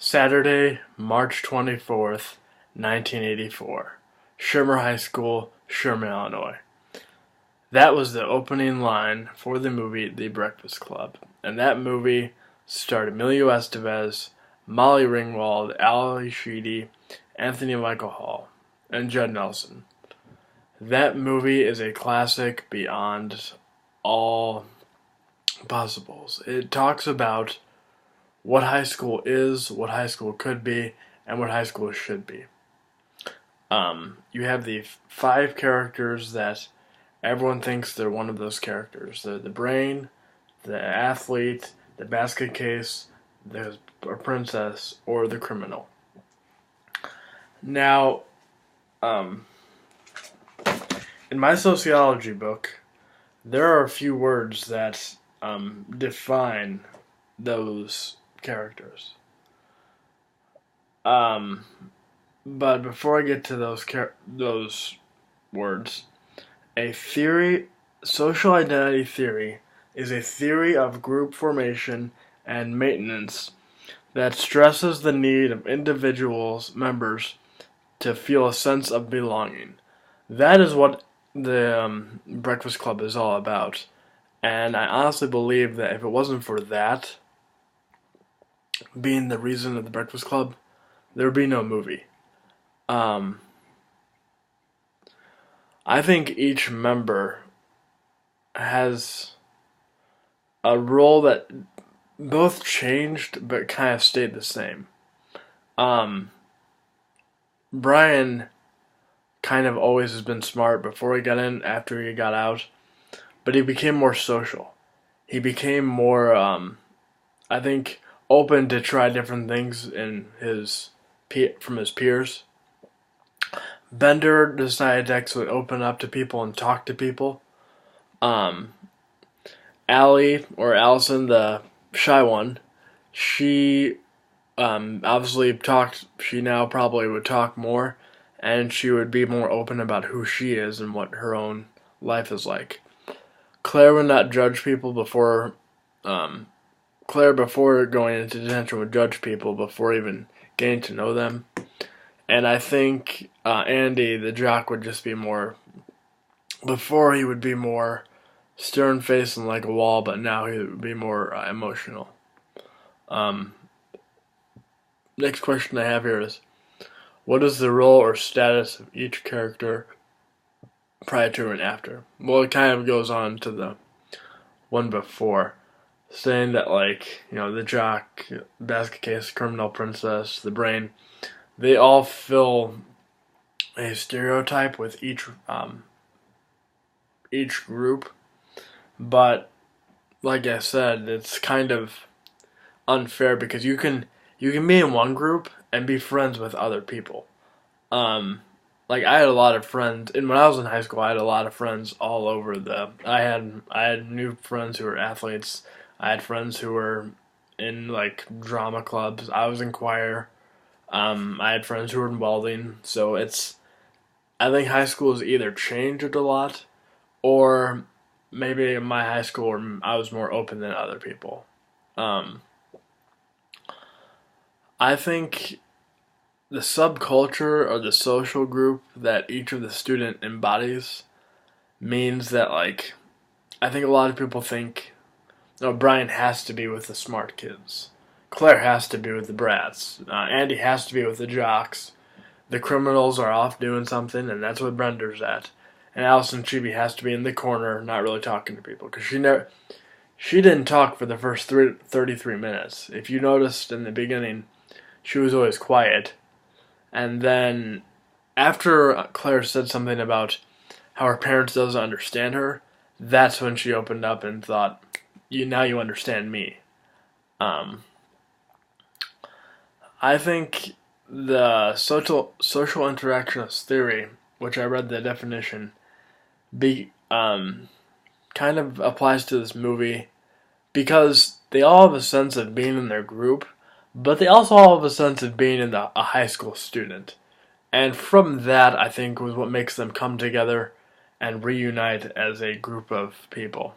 Saturday, March 24th, 1984. Shermer High School, Sherman, Illinois. That was the opening line for the movie The Breakfast Club. And that movie starred Emilio Estevez, Molly Ringwald, Ali Sheedy, Anthony Michael Hall, and Judd Nelson. That movie is a classic beyond all possibles. It talks about what high school is, what high school could be, and what high school should be. You have the five characters that everyone thinks they're one of those characters. They're the brain, the athlete, the basket case, the princess, or the criminal. Now, in my sociology book, there are a few words that define those characters. But before I get to those words, social identity theory is a theory of group formation and maintenance that stresses the need of members, to feel a sense of belonging. That is what the Breakfast Club is all about. And I honestly believe that if it wasn't for that being the reason of the Breakfast Club, there would be no movie. I think each member has a role that both changed but kind of stayed the same. Brian kind of always has been smart before he got in, after he got out, but he became more social. He became more, I think, open to try different things from his peers. Bender decided to actually open up to people and talk to people. Allie, or Allison, the shy one, she obviously talked. She now probably would talk more, and she would be more open about who she is and what her own life is like. Claire would not judge people before. Claire, before going into detention, would judge people before even getting to know them. And I think Andy, the jock, would just be more. Before, he would be more stern-faced and like a wall, but now he would be more emotional. Next question I have here is, what is the role or status of each character prior to and after? Well, it kind of goes on to the one before, saying that, like, the jock, basket case, criminal, princess, the brain, they all fill a stereotype with each group, but like I said, it's kind of unfair because you can be in one group and be friends with other people. Like, I had a lot of friends, and when I was in high school, I had a lot of friends all over I had new friends who were athletes. I had friends who were in, like, drama clubs. I was in choir. I had friends who were in welding. So I think high school has either changed a lot, or maybe in my high school I was more open than other people. I think the subculture or the social group that each of the student embodies means that, like, I think a lot of people think, Brian has to be with the smart kids. Claire has to be with the brats. Andy has to be with the jocks. The criminals are off doing something, and that's what Brender's at. And Allison Chibi has to be in the corner, not really talking to people, because she didn't talk for the first 33 minutes. If you noticed in the beginning, she was always quiet. And then after Claire said something about how her parents doesn't understand her, that's when she opened up and thought, now you understand me. I think the social interactionist theory, which I read the definition, kind of applies to this movie because they all have a sense of being in their group, but they also all have a sense of being in a high school student. And from that, I think, was what makes them come together and reunite as a group of people.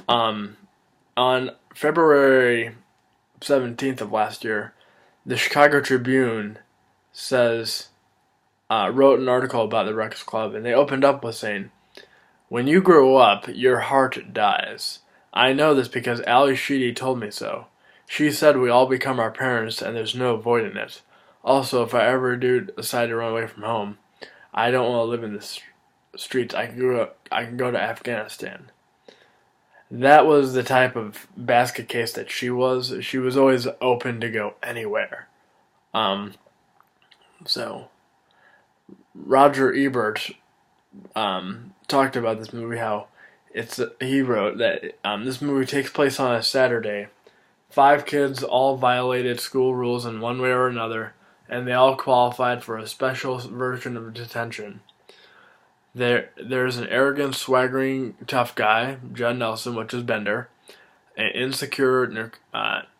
On February 17th of last year, the Chicago Tribune says wrote an article about the Breakfast Club, and they opened up with saying, "When you grow up, your heart dies. I know this because Ali Sheedy told me so. She said we all become our parents, and there's no avoiding it. Also, if I ever do decide to run away from home, I don't want to live in the streets. I can go to Afghanistan." That was the type of basket case that she was. She was always open to go anywhere. Um, so Roger Ebert talked about this movie, how he wrote that this movie takes place on a Saturday. 5 kids all violated school rules in one way or another, and they all qualified for a special version of detention. There's an arrogant, swaggering, tough guy, Judd Nelson, which is Bender, an insecure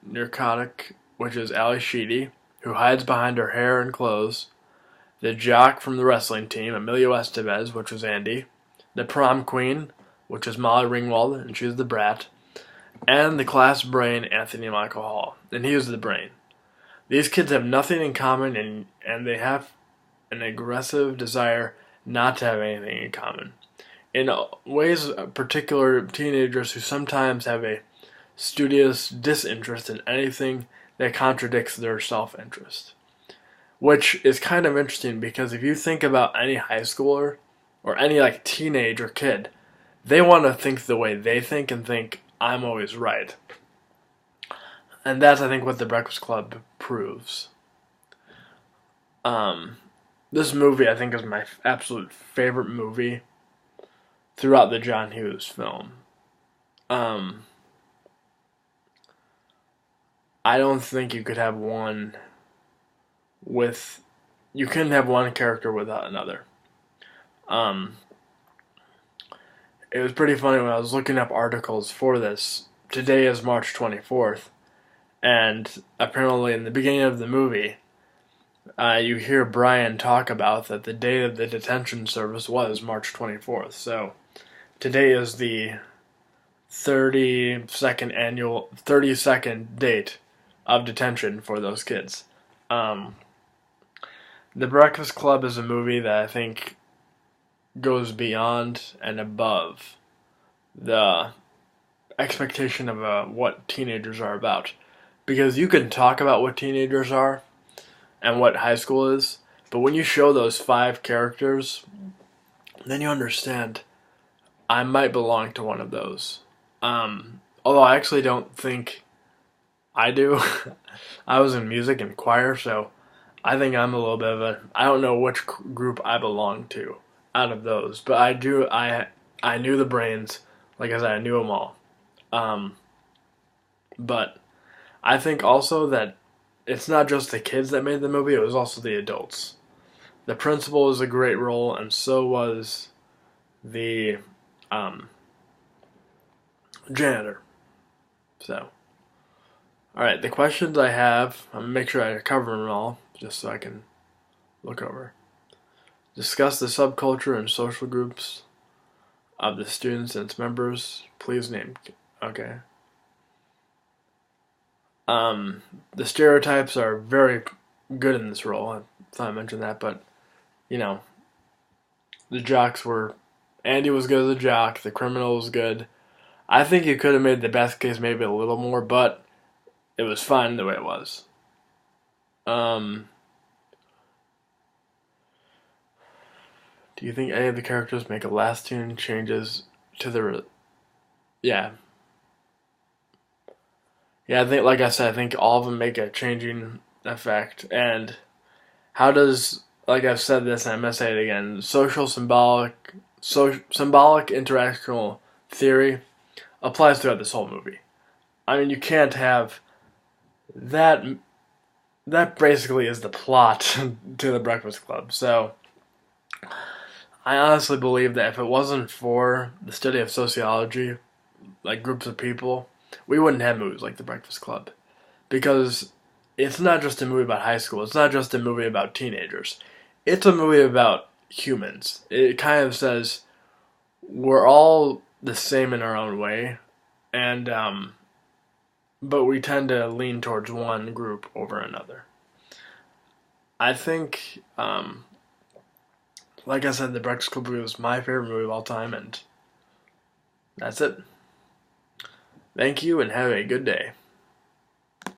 narcotic, which is Ali Sheedy, who hides behind her hair and clothes, the jock from the wrestling team, Emilio Estevez, which was Andy, the prom queen, which is Molly Ringwald, and she's the brat, and the class brain, Anthony Michael Hall, and he is the brain. These kids have nothing in common, and they have an aggressive desire not to have anything in common. In ways, particular teenagers who sometimes have a studious disinterest in anything that contradicts their self-interest. Which is kind of interesting, because if you think about any high schooler or any like teenage or kid, they want to think the way they think and think, I'm always right. And that's, I think, what The Breakfast Club proves. This movie, I think, is my absolute favorite movie throughout the John Hughes film. I don't think you could have one you couldn't have one character without another. It was pretty funny when I was looking up articles for this. Today is March 24th, and apparently in the beginning of the movie, you hear Brian talk about that the date of the detention service was March 24th. So today is the 32nd date of detention for those kids. The Breakfast Club is a movie that I think goes beyond and above the expectation of what teenagers are about. Because you can talk about what teenagers are and what high school is, but when you show those 5 characters, then you understand I might belong to one of those. Although I actually don't think I do. I was in music and choir, so I think I'm a little bit of I don't know which group I belong to out of those, but I knew the brains. Like I said, I knew them all. But I think also that it's not just the kids that made the movie, it was also the adults. The principal was a great role, and so was the janitor. So, alright, the questions I have, I'm going to make sure I cover them all, just so I can look over. Discuss the subculture and social groups of the students and its members. Please name. Okay. The stereotypes are very good in this role. I thought I mentioned that, but, the jocks were... Andy was good as a jock. The criminal was good. I think you could have made the best case maybe a little more, but it was fine the way it was. Do you think any of the characters make a lasting changes to the... Yeah. Yeah, I think, like I said, I think all of them make a changing effect. And how does, like I've said this, and I'm going to say it again, symbolic interactional theory applies throughout this whole movie. I mean, you can't have that. That basically is the plot to The Breakfast Club. So, I honestly believe that if it wasn't for the study of sociology, like groups of people, we wouldn't have movies like The Breakfast Club. Because it's not just a movie about high school. It's not just a movie about teenagers. It's a movie about humans. It kind of says we're all the same in our own way. And but we tend to lean towards one group over another. I think, like I said, The Breakfast Club movie was my favorite movie of all time, and that's it. Thank you, and have a good day.